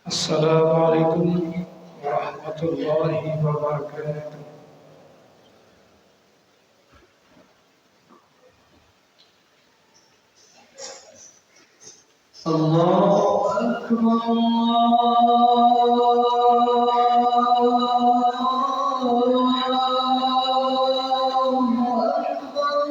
Assalamualaikum warahmatullahi wabarakatuh. Allahu Akbar, Allahu Akbar,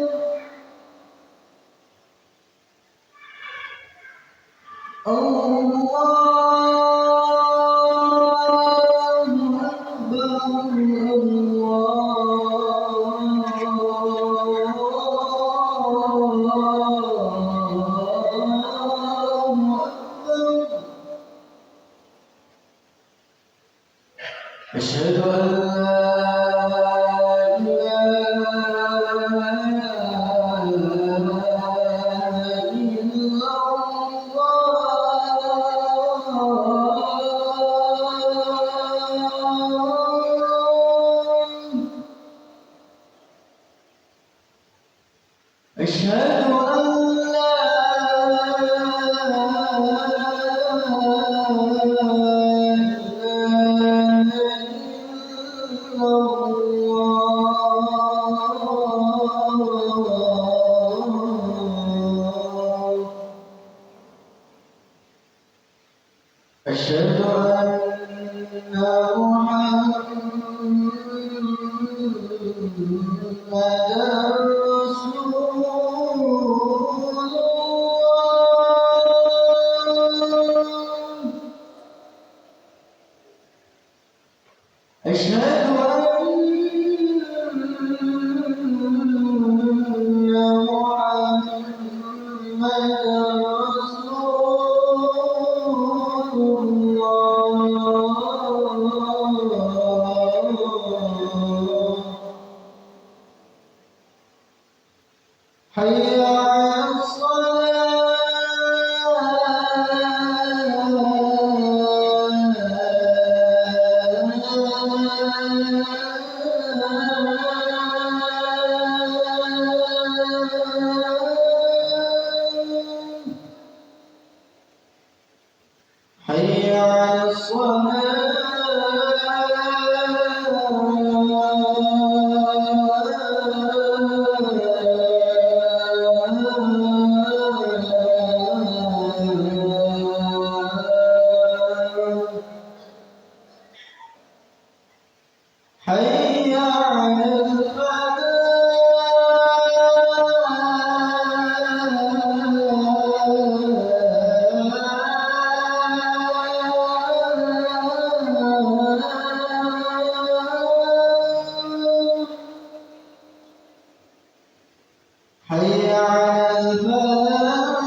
أشهد أن لا إله إلا الله. أشهد أن لا إله إلا الله. أشهد أن محمدا رسول الله. أشهد أن محمدا رسول الله. حي على الصلاة. حي على الصلاة. حي على الفلاح. حي على الفلاح.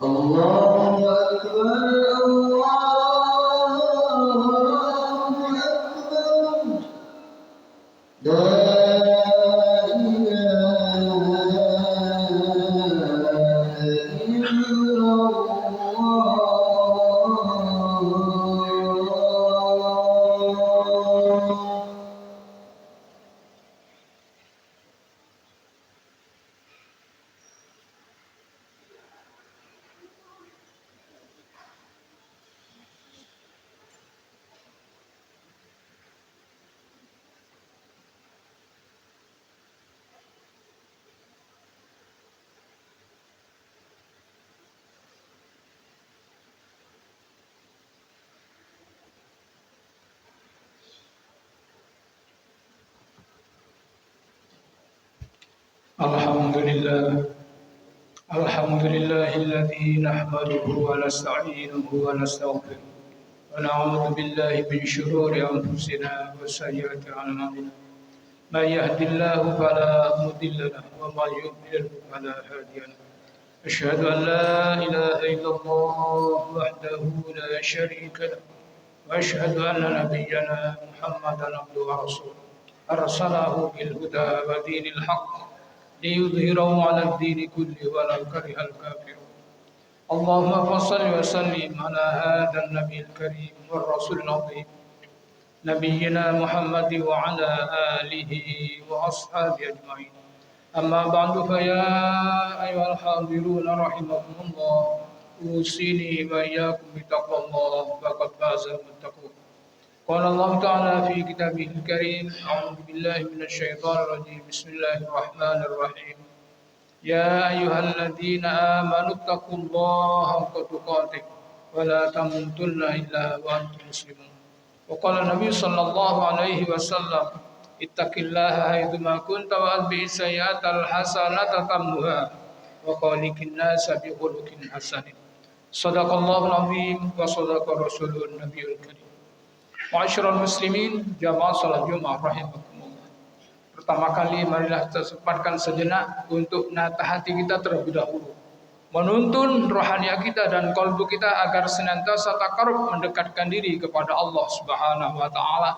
الله أكبر، الله أكبر، لا إله إلا الله. الحمد لله الذي نحمده ونستعينه ونستغفره ونعوذ بالله من شرور أنفسنا وسيئات أعمالنا. من يهد الله فلا مضل له ومن يضلل فلا هادي له. أشهد أن لا إله إلا الله وحده لا شريك له وأشهد أن نبينا محمدا عبده ورسوله أرسله بالهدى ودين الحق ليظهره على الدين كله ولو كره الكافرون. اللهم صل وسلم على هذا النبي الكريم والرسول العظيم نبينا محمد وعلى آله وأصحابه أجمعين. أما بعد فيا أيها الحاضرون رحمكم الله أوصيني وإياكم بتقوى الله فقد فاز المتقون. قال الله تعالى في كتابه الكريم أعوذ بالله من الشيطان الرجيم بسم الله الرحمن الرحيم يا أيها الذين آمنوا اتقوا الله حق تقاته ولا تموتن إلا وأنتم مسلمون. وقال النبي صلى الله عليه وسلم اتق الله حيثما كنت وأتبع السيئة الحسنة تمحها وخالق الناس بخلق حسن. صدق الله العظيم وصدق رسوله النبي الكريم. Ma'asyiral muslimin, jamaah salat Jumat rahimakumullah. Pertama kali marilah kita sempatkan sejenak untuk menata hati kita terlebih dahulu. Menuntun rohania kita dan kalbu kita agar senantiasa takarrub mendekatkan diri kepada Allah Subhanahu wa taala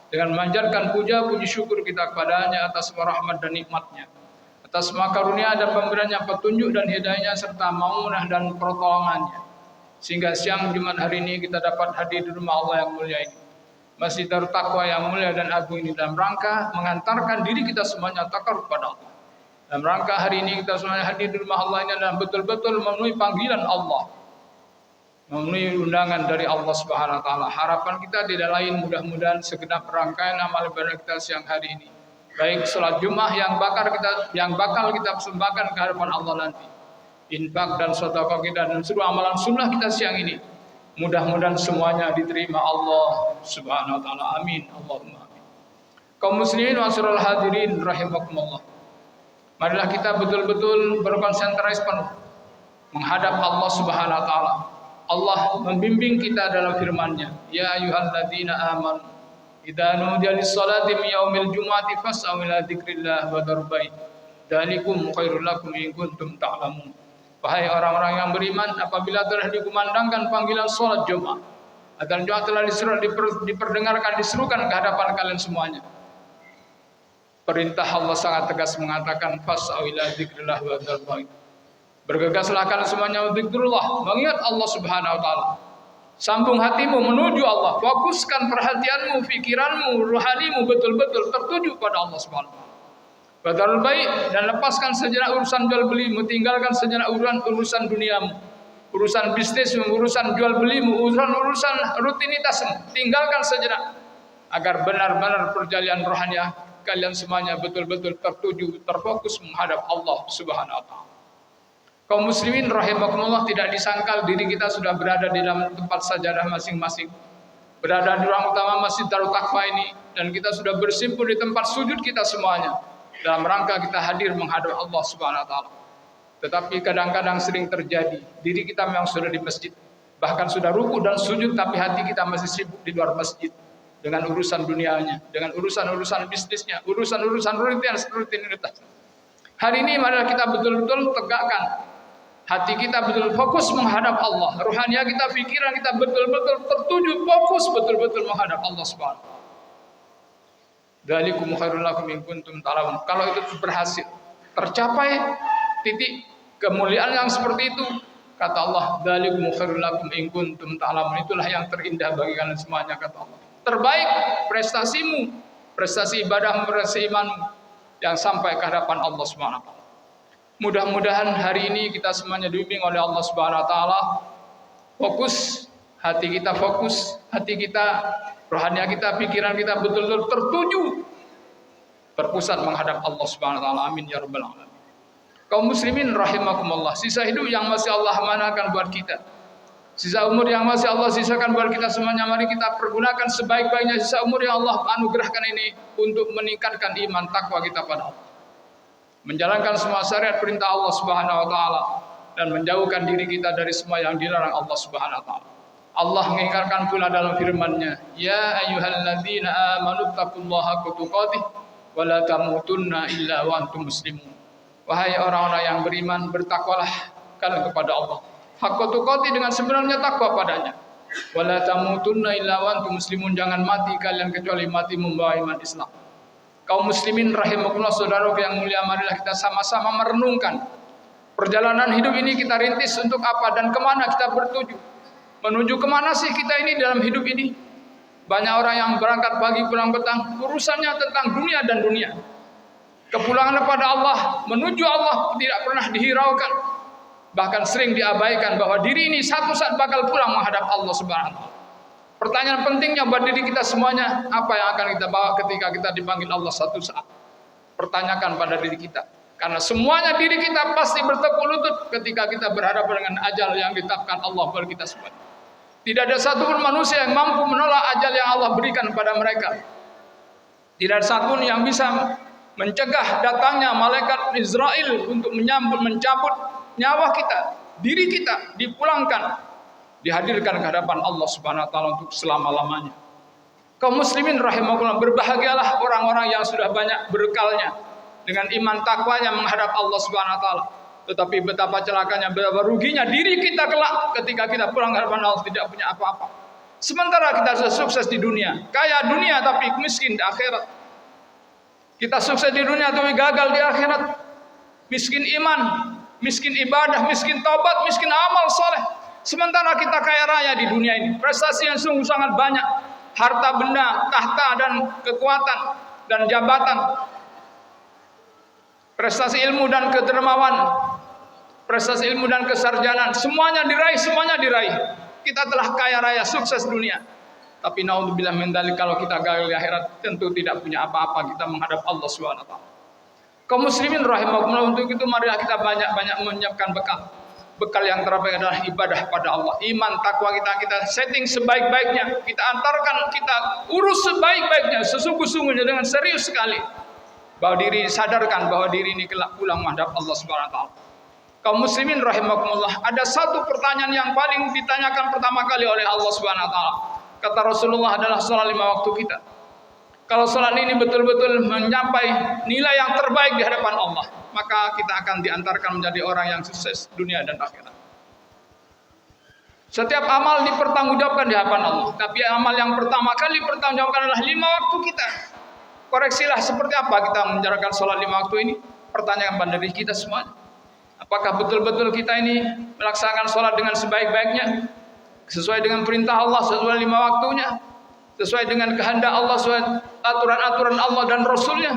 dengan memanjatkan puja puji syukur kita kepadanya atas rahmat dan nikmatnya, atas karunia dan pemberiannya petunjuk dan hidayahnya serta maunah dan pertolongannya. Sehingga siang Jumat hari ini kita dapat hadir di rumah Allah yang mulia ini. Masjid Darut Taqwa yang mulia dan agung ini dalam rangka mengantarkan diri kita semuanya takarrub kepada Allah. Dalam rangka hari ini kita semuanya hadir di rumah Allah ini dan betul-betul memenuhi panggilan Allah, memenuhi undangan dari Allah Subhanahu wa taala. Harapan kita tidak lain mudah-mudahan segenap rangkaian amal ibadah kita siang hari ini, baik salat Jumat yang bakal kita persembahkan ke hadapan Allah nanti, infak dan sedekah kita dan seluruh amalan sunnah kita siang ini, mudah-mudahan semuanya diterima Allah Subhanahu wa taala. Amin. Allahumma amin. Kaum muslimin wa sirrul hadirin rahimakumullah. Marilah kita betul-betul berkonsentrasi penuh menghadap Allah Subhanahu wa taala. Allah membimbing kita dalam firman-Nya, ya ayyuhalladzina amanu idza nudiya lis-salati min yaumil jumu'ati fas'au ila dzikrillah wa dzarul bait. Dzalikum khairul lakum in kuntum ta'lamun. Wahai orang-orang yang beriman, apabila telah dikumandangkan panggilan salat Jumat, adzan Jumat telah diperdengarkan, diserukan ke hadapan kalian semuanya. Perintah Allah sangat tegas mengatakan fas'au ila dzikrillah wa dzarul bait. Bergegaslah kalian semuanya untuk zikrullah, mengingat Allah Subhanahu wa taala. Sambung hatimu menuju Allah, fokuskan perhatianmu, pikiranmu, rohanimu betul-betul tertuju pada Allah Subhanahu wa taala. Badarul baik, dan lepaskan sejenak urusan jual belimu, tinggalkan sejenak urusan duniamu, urusan bisnismu, urusan jual belimu, urusan rutinitasmu, tinggalkan sejenak agar benar-benar perjalanan rohania kalian semuanya betul-betul tertuju, terfokus menghadap Allah Subhanahu wa taala. Kaum muslimin rahimakumullah, tidak disangkal diri kita sudah berada di dalam tempat sajadah masing-masing, berada di ruang utama Masjid Darut Taqwa ini, dan kita sudah bersimpul di tempat sujud kita semuanya dalam rangka kita hadir menghadap Allah Subhanahu wa taala. Tetapi kadang-kadang sering terjadi diri kita memang sudah di masjid, bahkan sudah ruku dan sujud, tapi hati kita masih sibuk di luar masjid dengan urusan dunianya, dengan urusan-urusan bisnisnya, urusan-urusan rutinitas. Hari ini marilah kita betul-betul tegakkan hati kita, betul fokus menghadap Allah, rohania kita, pikiran kita betul-betul tertuju, fokus betul-betul menghadap Allah Subhanahu wa taala. Dzalikum khairul lakum in kuntum ta'lamun. Kalau itu berhasil, tercapai titik kemuliaan yang seperti itu, kata Allah, dzalikum khairul lakum in kuntum ta'lamun. Itulah yang terindah bagi kalian semuanya, kata Allah. Terbaik prestasimu, prestasi ibadahmu, prestasi imanmu yang sampai ke hadapan Allah Subhanahu wa taala. Mudah-mudahan hari ini kita semuanya dibimbing oleh Allah Subhanahu wa taala. Fokus hati kita, rohania kita, pikiran kita betul-betul tertuju, terpusat menghadap Allah Subhanahu wa taala. Amin ya rabbal alamin. Kaum muslimin rahimakumullah, sisa hidup yang masih Allah amanahkan buat kita, sisa umur yang masih Allah sisakan buat kita semuanya, mari kita pergunakan sebaik-baiknya sisa umur yang Allah anugerahkan ini untuk meningkatkan iman takwa kita pada Allah, menjalankan semua syariat perintah Allah Subhanahu wa taala, dan menjauhkan diri kita dari semua yang dilarang Allah Subhanahu wa taala. Allah mengingatkan pula dalam firman-Nya, ya ayyuhalladzina amanu taqullaha haqqa tuqatih wa la tamutunna illa wa antum muslimun. Wahai orang-orang yang beriman, bertakwalah kalian kepada Allah haqqa tuqatih, dengan sebenarnya takwa padanya. Wa la tamutunna illa wa antum muslimun, jangan mati kalian kecuali mati membawa iman Islam. Kaum muslimin rahimakumullah, saudara yang mulia, marilah kita sama-sama merenungkan perjalanan hidup ini kita rintis untuk apa dan kemana kita bertuju. Menuju kemana sih kita ini dalam hidup ini? Banyak orang yang berangkat pagi pulang petang, urusannya tentang dunia dan dunia. Kepulangan kepada Allah, menuju Allah tidak pernah dihiraukan. Bahkan sering diabaikan bahwa diri ini satu saat bakal pulang menghadap Allah Subhanahu wa taala. Pertanyaan pentingnya buat diri kita semuanya, apa yang akan kita bawa ketika kita dipanggil Allah satu saat? Pertanyakan pada diri kita. Karena semuanya diri kita pasti bertekuk lutut ketika kita berhadapan dengan ajal yang ditetapkan Allah bagi kita semua. Tidak ada satupun manusia yang mampu menolak ajal yang Allah berikan kepada mereka. Tidak ada satupun yang bisa mencegah datangnya malaikat Israel untuk mencabut nyawa kita, diri kita dipulangkan, dihadirkan ke hadapan Allah Subhanahu wa taala untuk selama-lamanya. Kaum muslimin rahimakumullah, berbahagialah orang-orang yang sudah banyak bekalnya dengan iman takwanya menghadap Allah Subhanahu wa taala. Tetapi betapa celakanya, betapa ruginya diri kita kelak ketika kita pulang ke hadapan Allah tidak punya apa-apa. Sementara kita sudah sukses di dunia, kaya dunia tapi miskin di akhirat. Kita sukses di dunia tapi gagal di akhirat. Miskin iman, miskin ibadah, miskin taubat, miskin amal soleh. Sementara kita kaya raya di dunia ini, prestasi yang sungguh sangat banyak, harta benda, tahta dan kekuatan dan jabatan, prestasi ilmu dan kedermawan, prestasi ilmu dan kesarjanaan, semuanya diraih. Kita telah kaya raya, sukses dunia. Tapi naudzubillah min dzalik, kalau kita gagal di akhirat tentu tidak punya apa-apa kita menghadap Allah Subhanahu wa taala. Kaum muslimin rahimakumullah, untuk itu marilah kita banyak-banyak menyiapkan bekal. Bekal yang terbaik adalah ibadah pada Allah. Iman, takwa kita setting sebaik-baiknya. Kita antarkan, kita urus sebaik-baiknya, sesungguh-sungguhnya dengan serius sekali. Bahwa diri sadarkan bahwa diri ini kelak pulang menghadap Allah Subhanahu wa taala. Kaum muslimin rahimakumullah, ada satu pertanyaan yang paling ditanyakan pertama kali oleh Allah Subhanahu wa taala. Kata Rasulullah adalah sholat 5 waktu kita. Kalau sholat ini betul-betul mencapai nilai yang terbaik di hadapan Allah, maka kita akan diantarkan menjadi orang yang sukses dunia dan akhirat. Setiap amal dipertanggungjawabkan di hadapan Allah, tapi amal yang pertama kali dipertanggungjawabkan adalah 5 waktu kita. Koreksilah seperti apa kita menjalankan sholat 5 waktu ini. Pertanyaan pada diri kita semua. Apakah betul-betul kita ini melaksanakan sholat dengan sebaik-baiknya, sesuai dengan perintah Allah, sesuai 5 waktunya, sesuai dengan kehendak Allah, sesuai aturan-aturan Allah dan Rasulnya?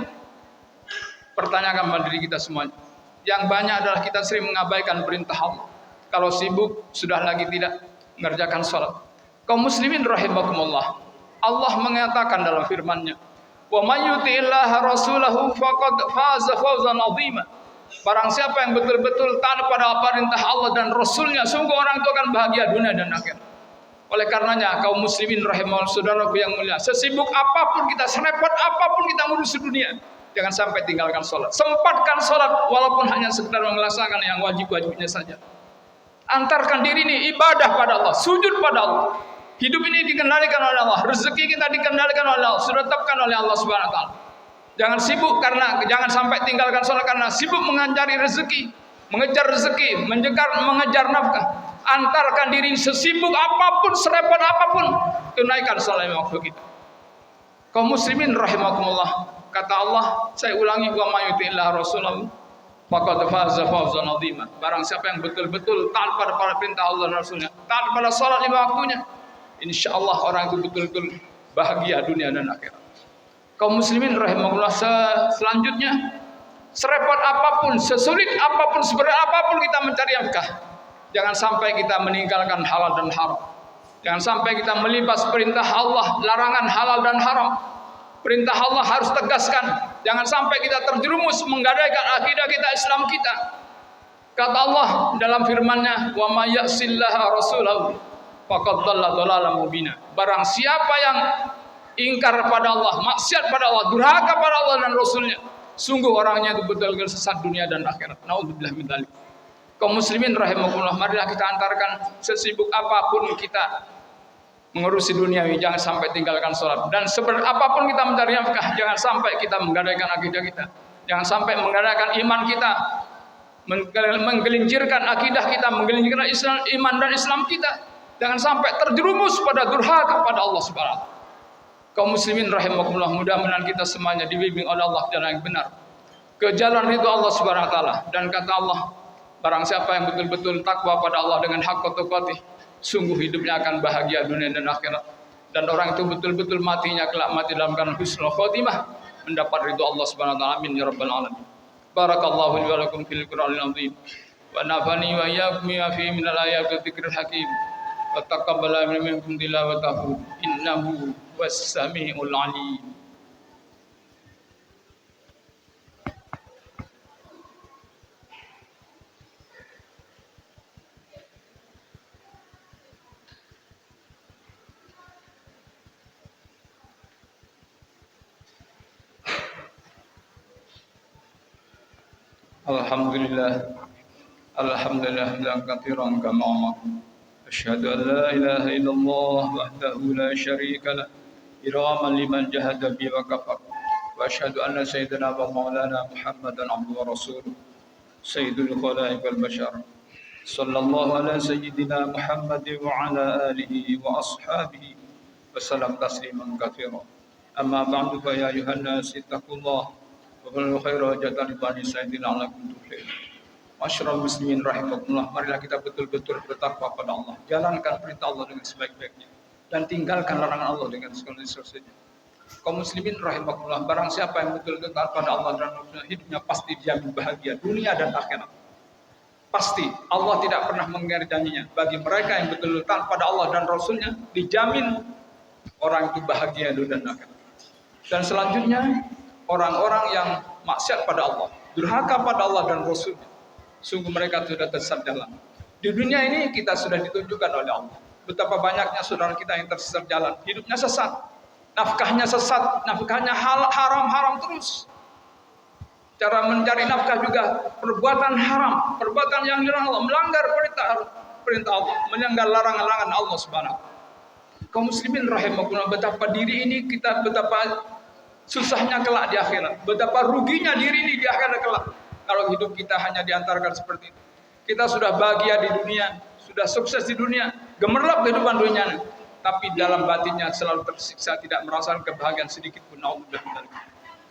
Pertanyakan pada diri kita semuanya. Yang banyak adalah kita sering mengabaikan perintah Allah. Kalau sibuk, sudah lagi tidak mengerjakan sholat. Kaum muslimin rahimakumullah, Allah mengatakan dalam firman-Nya, "Wa may yuti'illaha rasulahu faqad faza fawzan 'azima." Barang siapa yang betul-betul taat pada perintah Allah dan Rasulnya, sungguh orang itu akan bahagia dunia dan akhirat. Oleh karenanya, kaum muslimin rahimahullah, saudaraku yang mulia, sesibuk apapun kita, serepot apapun kita ngurus dunia, jangan sampai tinggalkan sholat. Sempatkan sholat walaupun hanya sekedar melaksanakan yang wajib-wajibnya saja. Antarkan diri ini ibadah pada Allah, sujud pada Allah. Hidup ini dikendalikan oleh Allah, rezeki kita dikendalikan oleh Allah, sudah ditetapkan oleh Allah Subhanahu wa taala. Jangan sibuk jangan sampai tinggalkan sholat karena sibuk mencari rezeki, mengejar rezeki, mengejar nafkah. Antarkan diri sesibuk apapun, serepot apapun, tunaikan sholat 5 waktu kita. Kaum muslimin rahimakumullah, kata Allah, saya ulangi, wa may yuti'illah rasulahu faqad faza fawzan 'azima. Barang siapa yang betul-betul taat pada perintah Allah dan Rasulnya, taat pada sholat 5 waktunya, insyaallah orang itu betul-betul bahagia dunia dan akhirat. Kaum muslimin rahimahullah, selanjutnya, serepot apapun, sesulit apapun, seberat apapun kita mencari nafkah, jangan sampai kita meninggalkan halal dan haram. Jangan sampai kita melibas perintah Allah, larangan halal dan haram. Perintah Allah harus tegaskan. Jangan sampai kita terjerumus menggadaikan akidah kita, Islam kita. Kata Allah dalam firman-Nya, "Wa may ya'sillaha rasulahu faqad dhalla dhalalan mubina." Barang siapa yang ingkar pada Allah, maksiat pada Allah, durhaka pada Allah dan Rasulnya, sungguh orangnya itu betul-betul sesat dunia dan akhirat. Naudzubillah min dzalik. Kaum muslimin rahimakumullah, marilah kita antarkan sesibuk apapun kita mengurusi dunia ini, jangan sampai tinggalkan sholat. Dan seberat apapun kita mencari nafkah, jangan sampai kita menggadaikan akidah kita, jangan sampai menggadaikan iman kita, menggelincirkan akidah kita, menggelincirkan iman dan Islam kita. Jangan sampai terjerumus pada durhaka pada Allah Subhanahu wa taala. Kaum muslimin rahimakumullah, mudah-mudahan kita semuanya dibimbing oleh Allah jalan yang benar, ke jalan ridho Allah Subhanahu wa taala. Dan kata Allah, barang siapa yang betul-betul takwa pada Allah dengan hak tuqatih, sungguh hidupnya akan bahagia dunia dan akhirat. Dan orang itu betul-betul matinya kelak mati dalam keadaan husnul khotimah, mendapat ridho Allah Subhanahu wa taala. Amin ya rabbal alamin. Barakallahu li wa lakum fil Qur'anil azim. Wa nafani wa iyyakum bima fihi minal ayati dzikril hakim. Wa taqabbala minkum tilawatahu innahu was-sami'ul alim. Alhamdulillah, alhamdulillah hamdan katsiran kama amar. Asyhadu an la ilaha illallah wahdahu la syarika lah, iraman liman jahada bi wa kafar. Wa asyhadu anna sayyidina wa maulana Muhammadan abduhu wa rasuluh, sayyidul khalaiq wal bashar. Sallallahu ala sayyidina Muhammad wa ala alihi wa ashabihi wa sallam tasliman katsiran. Amma ba'du, fa ya ayuhan nas ittaqullah wa qul khairu hajatan bani sayyidina alakum tuflih. Masyarul muslimin rahimakumullah, marilah kita betul-betul bertakwa pada Allah, jalankan perintah Allah dengan sebaik-baiknya dan tinggalkan larangan Allah dengan sekelumit-sekelumit. Kaum muslimin rahimakumullah, barang siapa yang betul-betul taat pada Allah dan Rasulnya, hidupnya pasti dijamin bahagia dunia dan akhirat. Pasti, Allah tidak pernah mengingkari janjinya. Bagi mereka yang betul-betul taat pada Allah dan Rasulnya, dijamin orang itu bahagia dunia dan akhirat. Dan selanjutnya, orang-orang yang maksiat pada Allah, durhaka pada Allah dan Rasulnya, sungguh mereka sudah tersesat jalan. Di dunia ini kita sudah ditunjukkan oleh Allah betapa banyaknya saudara kita yang tersesat jalan, hidupnya sesat, nafkahnya sesat, nafkahnya haram terus. Cara mencari nafkah juga perbuatan haram, perbuatan yang dilarang Allah, melanggar perintah Allah, melanggar larangan Allah Subhanahu. Kaum muslimin rahimakumullah, betapa diri ini kita, betapa susahnya kelak di akhirat, betapa ruginya diri ini di akhirat kelak. Kalau hidup kita hanya diantarkan seperti itu, kita sudah bahagia di dunia, sudah sukses di dunia, gemerlap kehidupan dunia, tapi dalam batinnya selalu tersiksa, tidak merasakan kebahagiaan sedikit pun.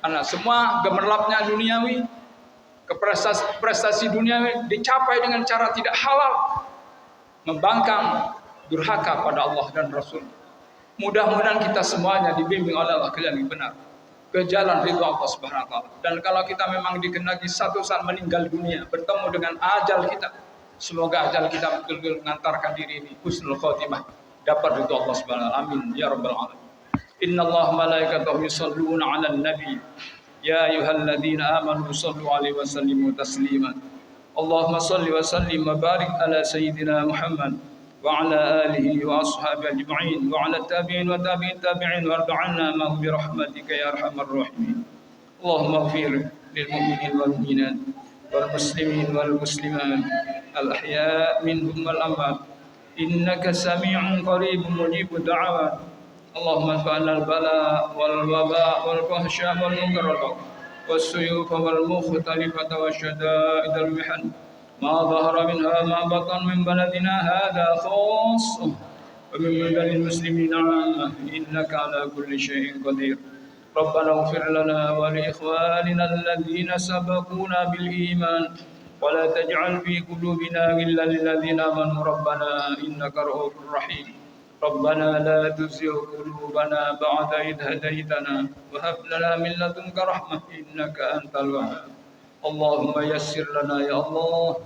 Karena semua gemerlapnya duniawi, prestasi duniawi dicapai dengan cara tidak halal, membangkang, durhaka pada Allah dan Rasul. Mudah-mudahan kita semuanya dibimbing oleh Allah ke jalan yang benar, ke jalan ridho Allah Subhanahu wa taala. Dan kalau kita memang dikenaki satu saat meninggal dunia, bertemu dengan ajal kita, semoga ajal kita betul-betul mengantarkan diri ini husnul khotimah, dapat ridho Allah Subhanahu wa taala. Amin ya rabbal alamin. Innallaha malaikatahu yusholluna 'alan nabi ya ayyuhalladzina amanu shallu 'alaihi wa sallimu taslima. Allahumma shalli wa sallim wa barik ala sayyidina Muhammad wa ala alihi wa ashabihi ajma'in wa ala tabi'in wa tabi'in warda 'anna ma bi rahmatika ya arhamar rahimin. Allahumma ighfir lil mu'minin wal mu'minat wal muslimin wal muslimat al ahya' minhum wal amwat innaka sami'un qaribun mujibud da'awat. Allahumma fa'alna al bala wal waba wal fahsya wal munkar was suyuf wal mukhtalifata wasyada'id al mihan ما ظهر منها ما بطن من بلدنا هذا خاصة ومن بلد المسلمين عامة إنك على كل شيء قدير. ربنا اغفر لنا ولإخواننا الذين سبقونا بالإيمان ولا تجعل في قلوبنا غلا للذين آمنوا ربنا إنك رؤوف رحيم. ربنا لا تزغ قلوبنا بعد إذ هديتنا وهب لنا من لدنك رحمة إنك أنت الوهاب. اللهم يسر لنا يا الله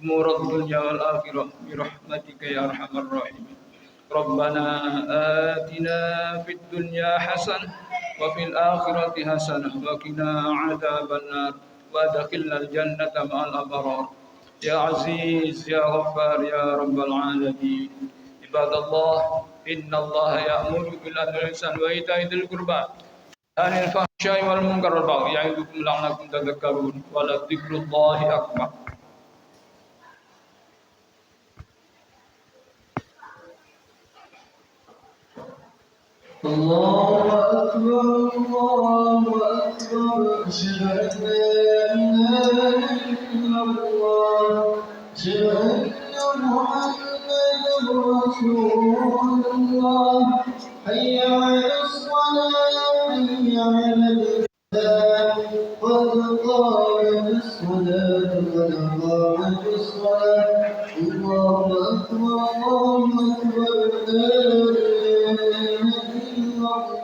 أمور الدنيا والآخرة برحمتك يا أرحم الراحمين. ربنا آتنا في الدنيا حسنة وفي الآخرة حسنة وقنا عذاب النار وأدخلنا الجنة مع الأبرار يا عزيز يا غفار يا رب العالمين. عباد الله إن الله يأمر بالعدل والإحسان وإيتاء ذي القربى عن الفحشاء والمنكر والبغي يعظكم لعلكم تذكرون ولذكر الله أكبر. الله أكبر الله أكبر أشهد أن لا إله إلا الله أشهد أن محمدا رسول الله حي حي على الفلاح قد قامت الصلاة قد قامت الصلاة الله أكبر الله أكبر لا إله إلا الله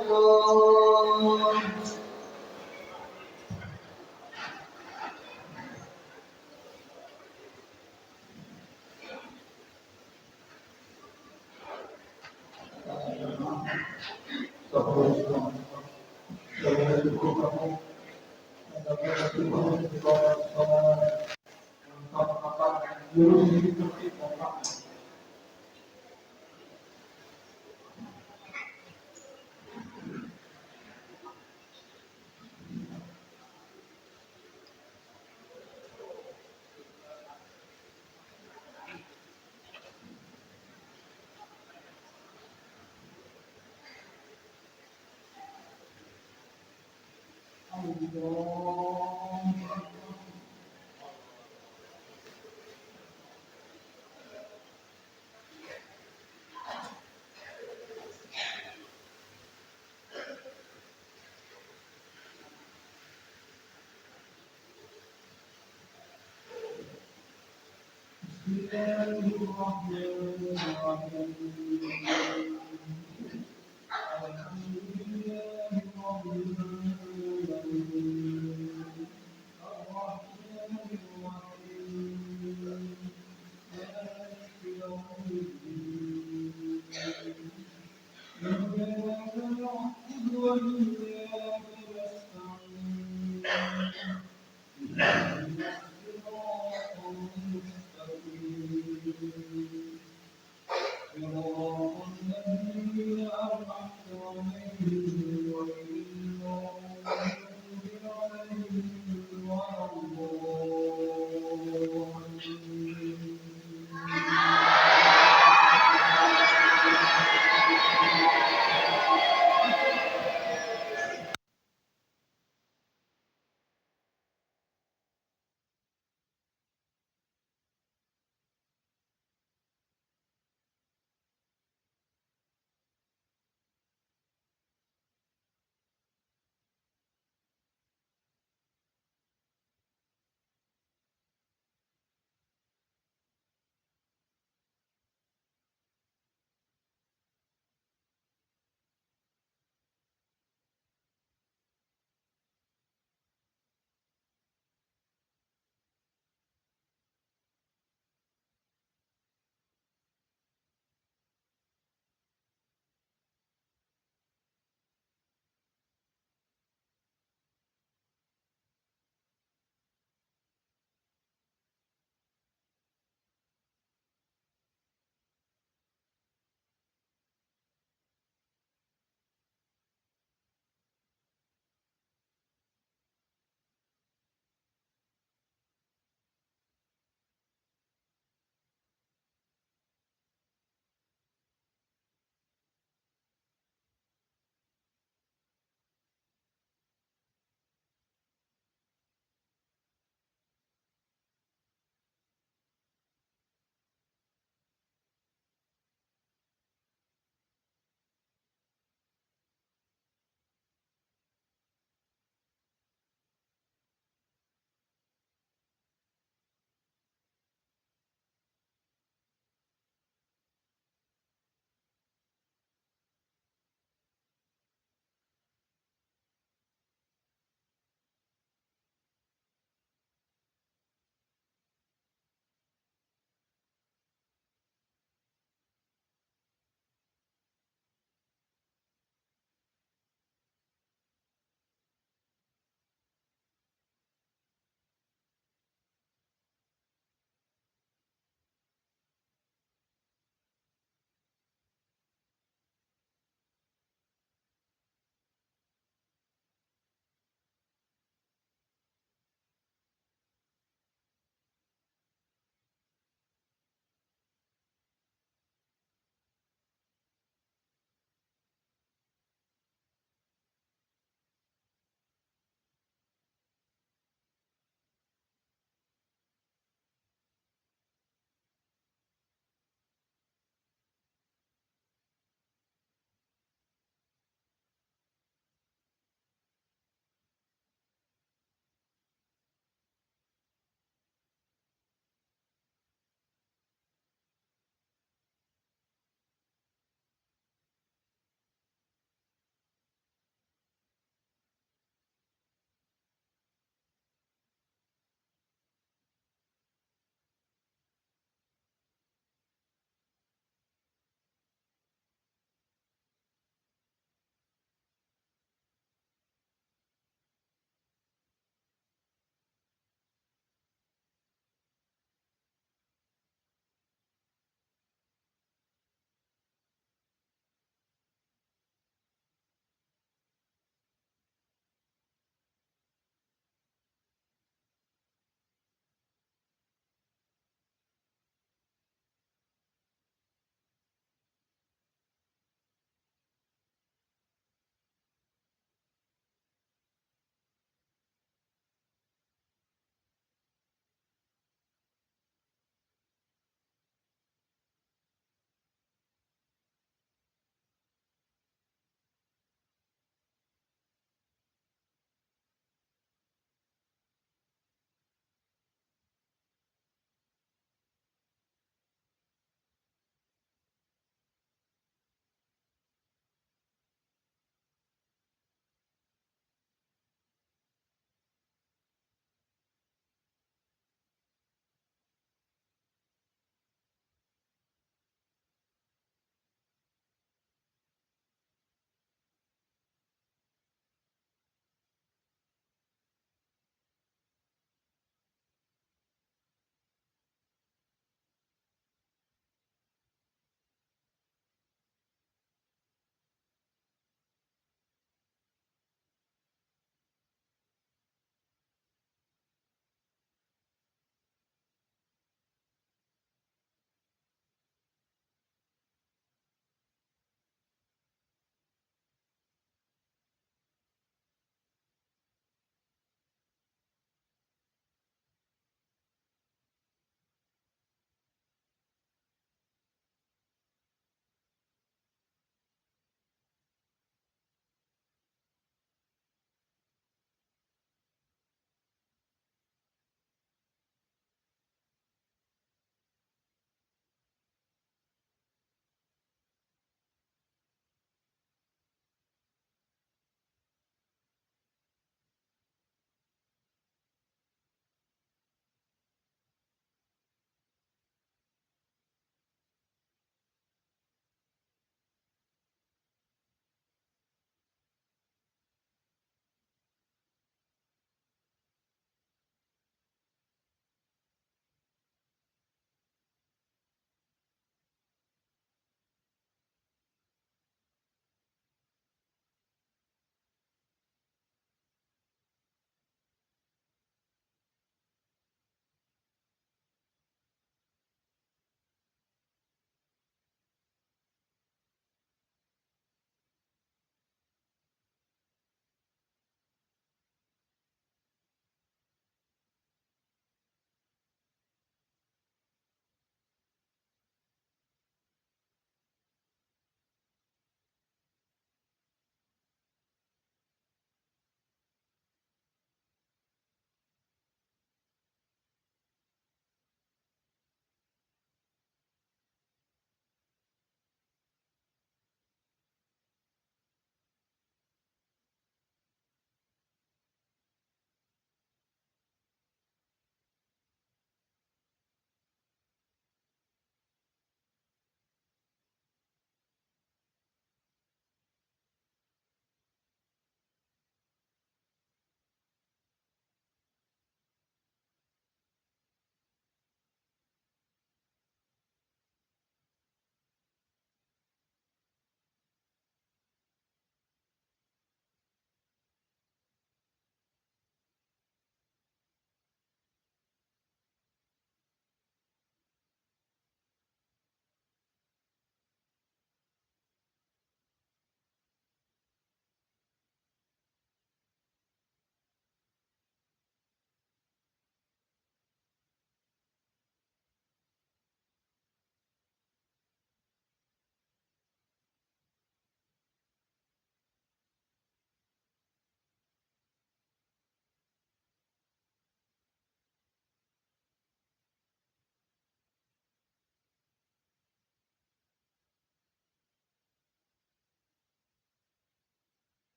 بسم الله الرحمن الرحيم